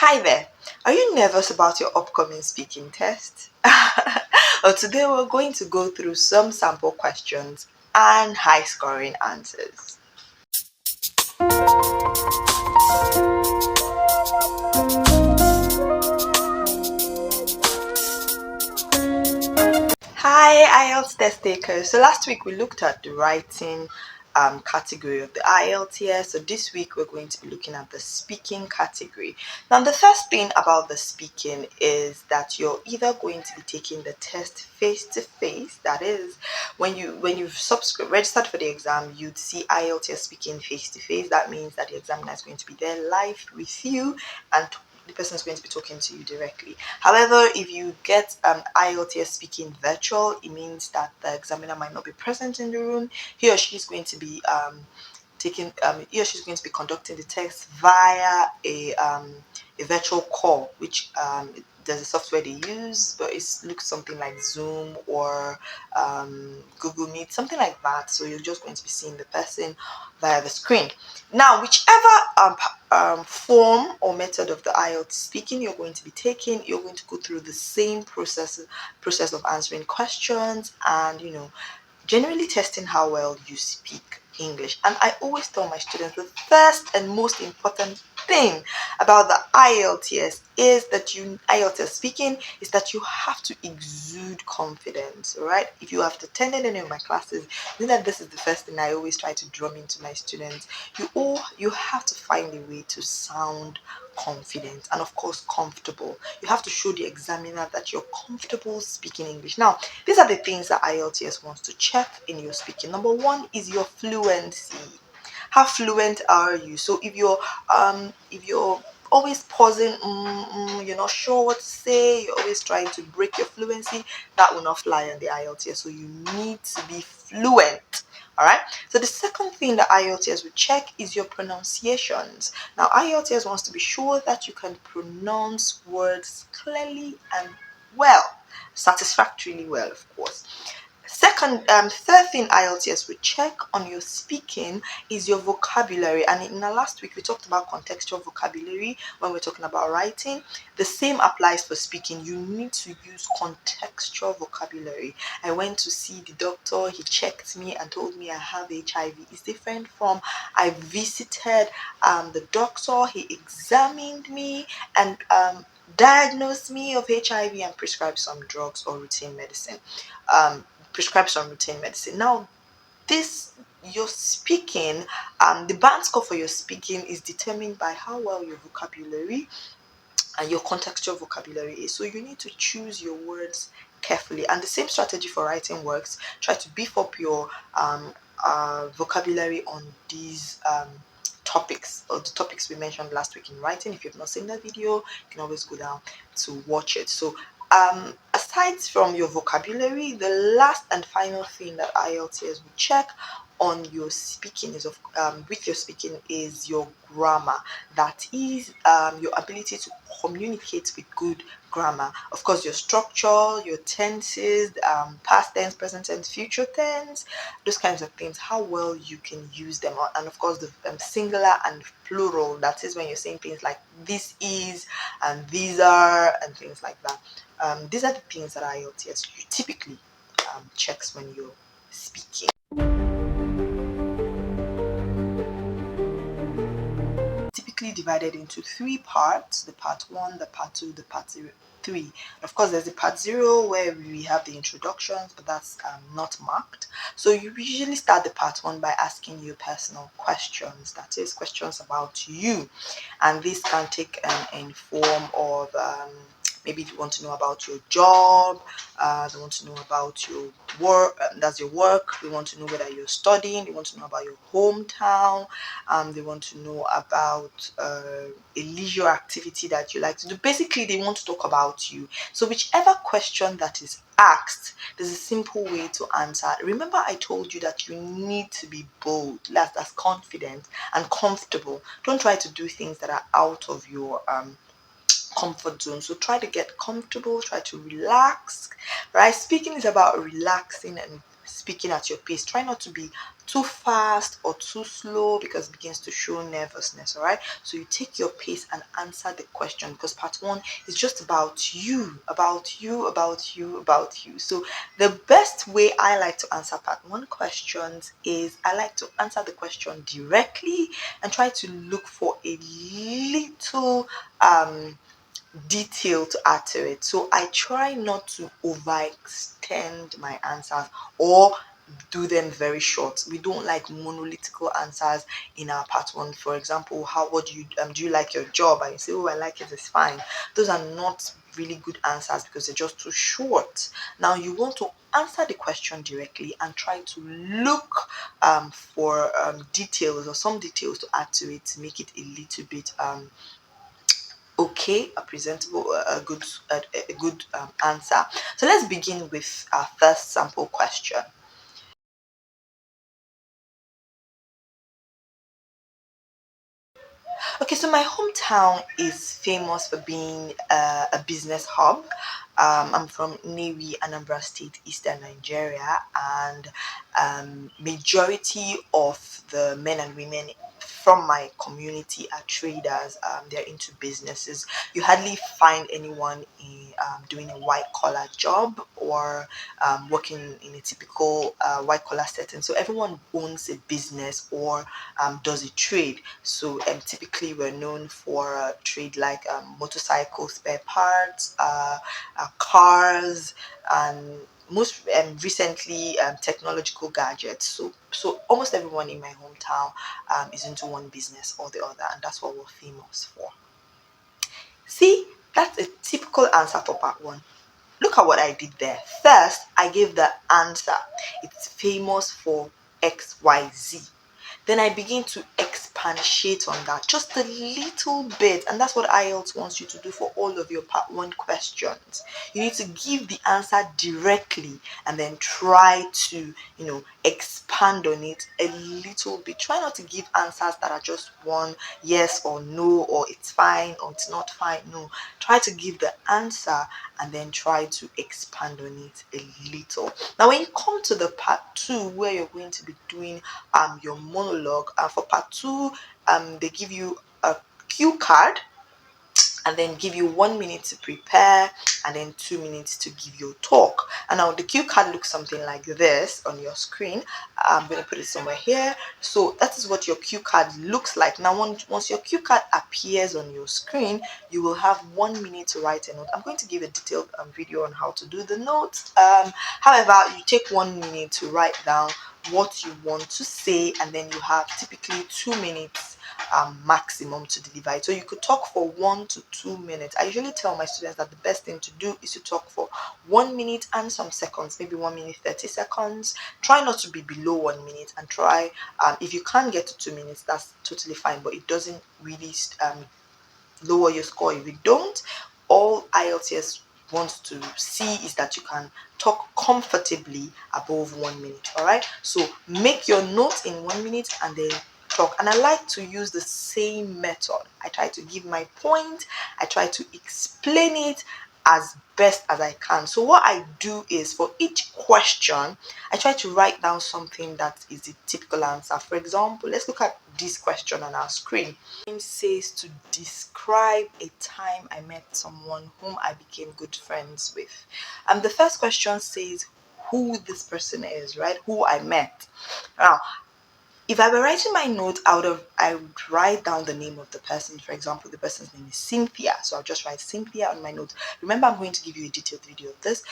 Hi there. Are you nervous about your upcoming speaking test? Well, today we're going to go through some sample questions and high scoring answers. Hi, IELTS test takers. So last week we looked at the writing category of the IELTS. So this week we're going to be looking at the speaking category. Now, the first thing about the speaking is that you're either going to be taking the test face to face. That is, when you've registered for the exam, you'd see IELTS speaking face to face. That means that the examiner is going to be there live with you and the person is going to be talking to you directly. However, if you get IELTS speaking virtual, it means that the examiner might not be present in the room. He or she is going to be he or she's going to be conducting the test via a virtual call, which there's a software they use, but it looks something like Zoom or Google Meet, something like that. So you're just going to be seeing the person via the screen. Now, whichever form or method of the IELTS speaking you're going to be taking, you're going to go through the same process of answering questions and generally testing how well you speak English. And I always tell my students the first and most important thing about the IELTS speaking is that you have to exude confidence. All right, if you have attended any of my classes, you know that this is the first thing I always try to drum into my students. You have to find a way to sound confident and of course comfortable. You have to show the examiner that you're comfortable speaking English. Now, these are the things that IELTS wants to check in your speaking. Number one is your fluency. How fluent are you? So if you're always pausing, you're not sure what to say, you're always trying to break your fluency, that will not fly on the IELTS. So you need to be fluent. All right. So the second thing that IELTS will check is your pronunciations. Now, IELTS wants to be sure that you can pronounce words clearly and well, satisfactorily well, of course. Third thing IELTS will check on your speaking is your vocabulary. And in the last week, we talked about contextual vocabulary when we're talking about writing. The same applies for speaking. You need to use contextual vocabulary. I went to see the doctor, he checked me and told me I have HIV. It's different from I visited the doctor, he examined me and diagnosed me of HIV and prescribed some drugs or routine medicine. Prescribe some routine medicine. Now, this your speaking, the band score for your speaking is determined by how well your vocabulary and your contextual vocabulary is. So you need to choose your words carefully. And the same strategy for writing works. Try to beef up your vocabulary on these topics or the topics we mentioned last week in writing. If you've not seen that video, you can always go down to watch it. So aside from your vocabulary, the last and final thing that IELTS will check on your speaking is with your speaking is your grammar. That is your ability to communicate with good grammar. Of course, your structure, your tenses, past tense, present tense, future tense, those kinds of things, how well you can use them, and of course the singular and plural. That is when you're saying things like this is and these are and things like that. These are the things that IELTS typically checks when you're speaking. Typically divided into three parts: the part one, the part two, the part three. Of course, there's the part zero where we have the introductions, but that's not marked. So you usually start the part one by asking you personal questions, that is, questions about you, and this can take in form of maybe you want to know about your job, they want to know about your work, that's your work, they want to know whether you're studying, they want to know about your hometown, they want to know about a leisure activity that you like to do. Basically, they want to talk about you. So whichever question that is asked, there's a simple way to answer. Remember, I told you that you need to be bold, that's confident and comfortable. Don't try to do things that are out of your comfort zone. So try to get comfortable, try to relax. Right, speaking is about relaxing and speaking at your pace. Try not to be too fast or too slow because it begins to show nervousness. All right, so you take your pace and answer the question, because part one is just about you, about you, about you, about you. So the best way I like to answer part one questions is I like to answer the question directly and try to look for a little detail to add to it. So I try not to overextend my answers or do them very short. We don't like monolithical answers in our part one. For example, what do you like your job? And you say, oh, I like it, it's fine. Those are not really good answers because they're just too short. Now you want to answer the question directly and try to look for details or some details to add to it to make it a little bit okay, a presentable, a good answer. So let's begin with our first sample question. Okay, so my hometown is famous for being a business hub. I'm from Newi, Anambra State, Eastern Nigeria, and majority of the men and women from my community are traders. They're into businesses. You hardly find anyone doing a white collar job or working in a typical white collar setting. So everyone owns a business or does a trade. So typically we're known for trade like motorcycle spare parts, cars, and most recently technological gadgets. So almost everyone in my hometown is into one business or the other, and that's what we're famous for. See, that's a typical answer for part one. Look at what I did there. First, I gave the answer. It's famous for XYZ. Then I begin to expatiate on that just a little bit, and that's what IELTS wants you to do for all of your part one questions. You need to give the answer directly and then try to expand on it a little bit. Try not to give answers that are just one yes or no, or it's fine or it's not fine. No, try to give the answer and then try to expand on it a little. Now when you come to the part two, where you're going to be doing your monologue, for part two, they give you a cue card and then give you 1 minute to prepare and then 2 minutes to give your talk. And now the cue card looks something like this on your screen. I'm going to put it somewhere here. So that is what your cue card looks like. Now once your cue card appears on your screen, you will have 1 minute to write a note. I'm going to give a detailed video on how to do the notes. However, you take 1 minute to write down what you want to say, and then you have typically 2 minutes maximum to deliver it. So you could talk for 1 to 2 minutes. I usually tell my students that the best thing to do is to talk for 1 minute and some seconds, maybe 1 minute 30 seconds. Try not to be below 1 minute, and try if you can't get to 2 minutes, that's totally fine, but it doesn't really lower your score if you don't. All IELTS wants to see is that you can talk comfortably above 1 minute. All right, so make your notes in 1 minute and then talk. And I like to use the same method. I try to give my point, I try to explain it as best as I can. So what I do is, for each question, I try to write down something that is the typical answer. For example, let's look at this question on our screen. It says to describe a time I met someone whom I became good friends with. The first question says who this person is, right? Who I met. Now, if I were writing my note, I would write down the name of the person. For example, the person's name is Cynthia, so I'll just write Cynthia on my note. Remember, I'm going to give you a detailed video of this.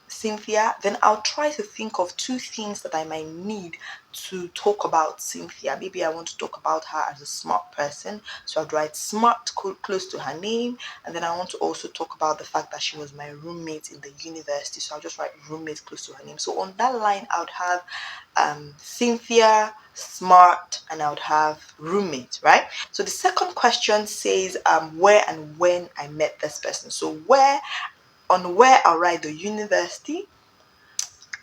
Cynthia. Then I'll try to think of two things that I might need to talk about Cynthia. Maybe I want to talk about her as a smart person, so I'd write smart close to her name. And then I want to also talk about the fact that she was my roommate in the university, so I'll just write roommate close to her name. So on that line, I would have Cynthia, smart, and I would have roommate, right? So the second question says where and when I met this person. So where I'll write the university.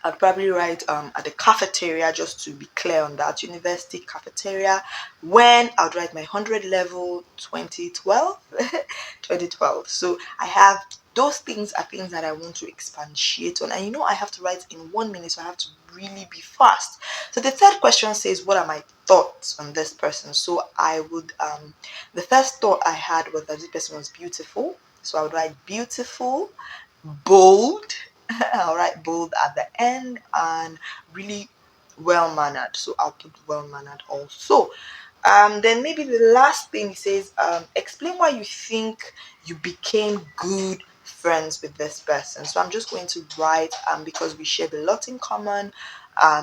I'd probably write at the cafeteria, just to be clear on that, university cafeteria. When I would write my 100 level 2012. 2012. So I have those things are things that I want to expatiate on. And I have to write in 1 minute, so I have to really be fast. So the third question says, what are my thoughts on this person? So I would, the first thought I had was that this person was beautiful. So I would write beautiful, bold. I'll write bold at the end, and really well mannered. So I'll put well mannered also. Then maybe the last thing he says, explain why you think you became good friends with this person. So I'm just going to write, because we shared a lot in common.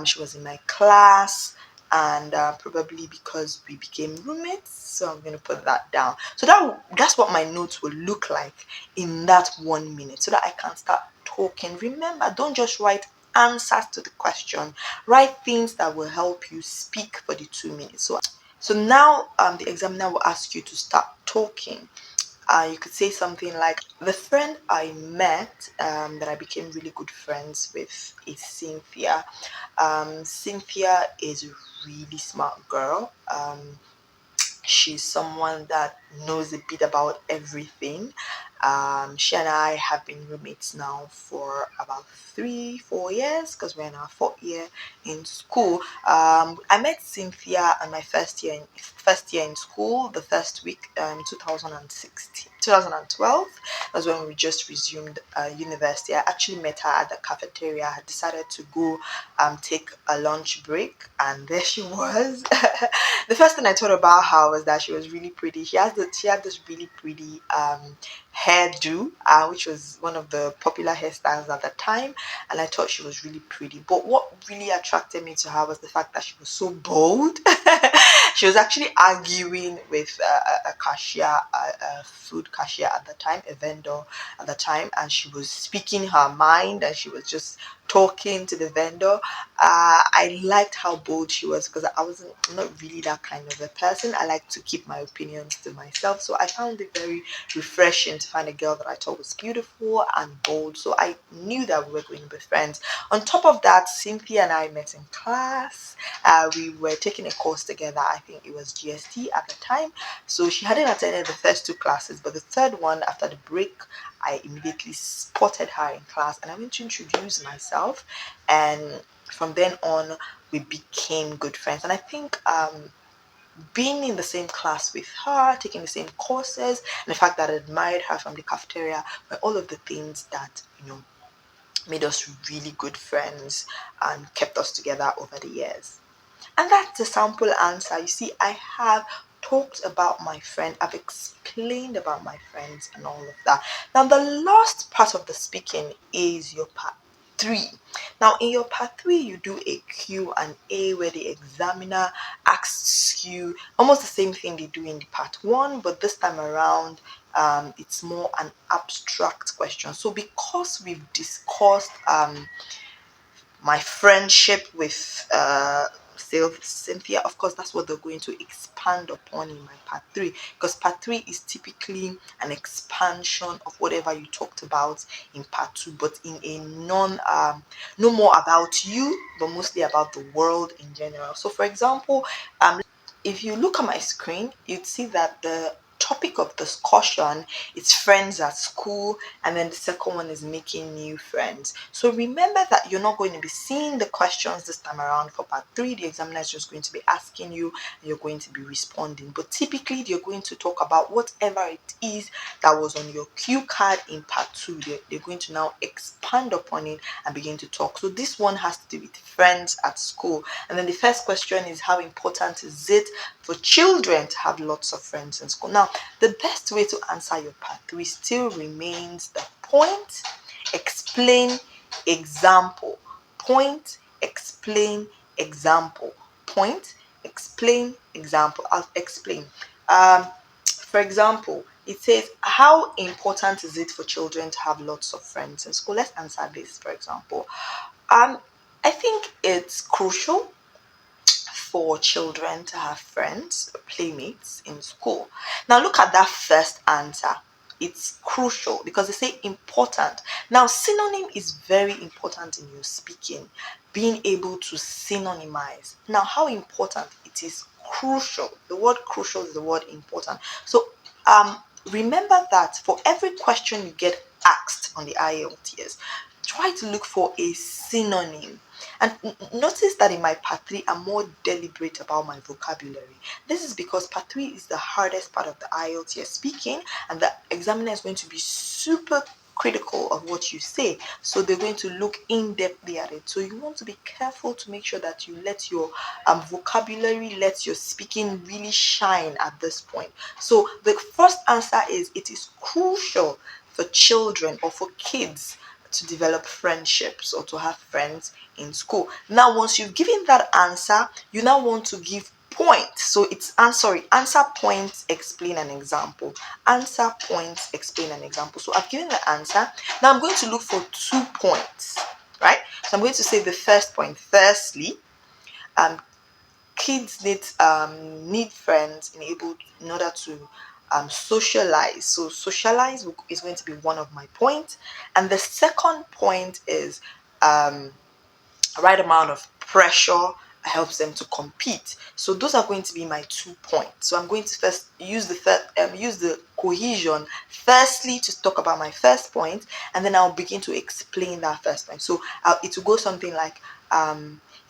She was in my class, and probably because we became roommates. So I'm going to put that down. So that's what my notes will look like in that 1 minute, so that I can start talking. Remember, don't just write answers to the question. Write things that will help you speak for the 2 minutes. So now the examiner will ask you to start talking. You could say something like, the friend I met, that I became really good friends with, is Cynthia. Cynthia is a really smart girl. She's someone that knows a bit about everything. She and I have been roommates now for about 3-4 years, because we're in our 4th year in school. I met Cynthia on my first year in school, the first week, 2012. That's when we just resumed university. I actually met her at the cafeteria. I had decided to go take a lunch break, and there she was. The first thing I thought about her was that she was really pretty. She had this really pretty hairdo, which was one of the popular hairstyles at the time, and I thought she was really pretty. But what really attracted me to her was the fact that she was so bold. She was actually arguing with a cashier, a food cashier at the time, a vendor at the time, and she was speaking her mind, and she was just talking to the vendor. I liked how bold she was, because I'm not really that kind of a person. I like to keep my opinions to myself. So I found it very refreshing to find a girl that I thought was beautiful and bold. So I knew that we were going to be friends. On top of that, Cynthia and I met in class. We were taking a course together. I think it was GST at the time. So she hadn't attended the first 2 classes, but the third one, after the break, I immediately spotted her in class, and I went to introduce myself, and from then on we became good friends. And I think being in the same class with her, taking the same courses, and the fact that I admired her from the cafeteria were all of the things that made us really good friends and kept us together over the years. And that's the sample answer. You see, I have talked about my friend, I've explained about my friends and all of that. Now, the last part of the speaking is your part 3. Now, in your part 3, you do a Q&A where the examiner asks you almost the same thing they do in the part 1, but this time around, it's more an abstract question. So because we've discussed my friendship with Cynthia, of course, that's what they're going to expand upon in my part 3, because part 3 is typically an expansion of whatever you talked about in part 2, but in a no more about you, but mostly about the world in general. So for example, if you look at my screen, you'd see that the topic of discussion is friends at school, and then the second one is making new friends. So remember that you're not going to be seeing the questions this time around for part 3. The examiner is just going to be asking you, and you're going to be responding. But typically, you're going to talk about whatever it is that was on your cue card in part 2. They're going to now expand upon it and begin to talk. So this one has to do with friends at school. And then the first question is, how important is it for children to have lots of friends in school? Now, the best way to answer your part 3 still remains the point, explain, example. Point, explain, example. Point, explain, example. I'll explain. For example, it says, how important is it for children to have lots of friends in school? Let's answer this, for example. I think it's crucial for children to have friends, playmates in school. Now, look at that first answer. It's crucial because they say important. Now, synonym is very important in your speaking, being able to synonymize. Now, how important it is crucial. The word crucial is the word important. So, remember that for every question you get asked on the IELTS, try to look for a synonym. And notice that in my part 3, I'm more deliberate about my vocabulary. This is because part 3 is the hardest part of the IELTS speaking, and the examiner is going to be super critical of what you say. So they're going to look in depthly at it. So you want to be careful to make sure that you let your vocabulary, let your speaking really shine at this point. So the first answer is, it is crucial for children or for kids to develop friendships or to have friends in school. Now, once you've given that answer, you now want to give points. So it's answer points, explain an example. Answer points, explain an example. So I've given the answer. Now I'm going to look for 2 points, right? So I'm going to say the first point. Firstly, kids need friends in order to socialize. So socialize is going to be one of my points, and the second point is right amount of pressure helps them to compete. So those are going to be my 2 points. So I'm going to first use the cohesion firstly to talk about my first point, and then I'll begin to explain that first point. So it will go something like,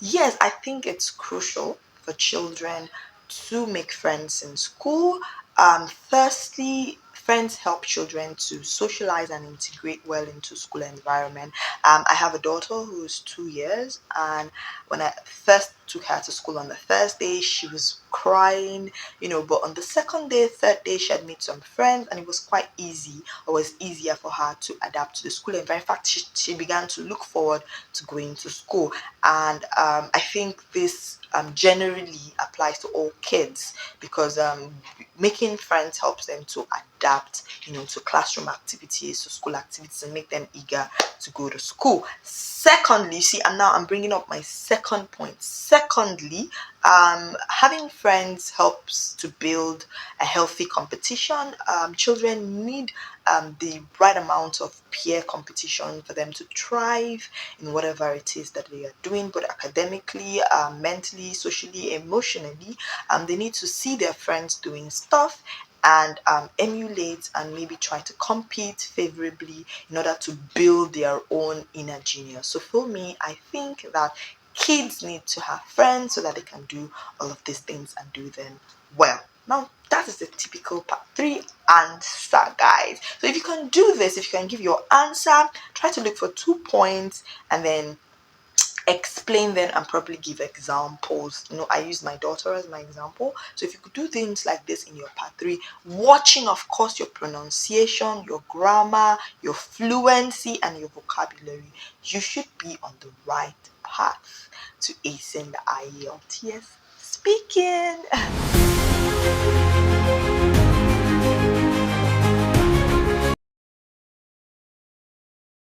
yes, I think it's crucial for children to make friends in school. Firstly, friends help children to socialize and integrate well into school environment. I have a daughter who's 2 years, and when I first took her to school on the first day, she was crying, but on the second day, third day, she had made some friends, and it was quite easy, or was easier for her to adapt to the school environment. In fact, she began to look forward to going to school, and I think this generally applies to all kids, because making friends helps them to adapt, to classroom activities, to school activities, and make them eager to go to school. Secondly, see, and now I'm bringing up my second point. Secondly, having friends helps to build a healthy competition. Children need the right amount of peer competition for them to thrive in whatever it is that they are doing, both academically, mentally, socially, emotionally. They need to see their friends doing stuff and emulate and maybe try to compete favorably in order to build their own inner genius. So for me, I think that kids need to have friends so that they can do all of these things and do them well. Now, that is the typical part 3 answer, guys. So if you can do this, if you can give your answer, try to look for 2 points and then explain them and probably give examples. I use my daughter as my example. So if you could do things like this in your part 3, watching, of course, your pronunciation, your grammar, your fluency, and your vocabulary, you should be on the right path to acing the IELTS speaking.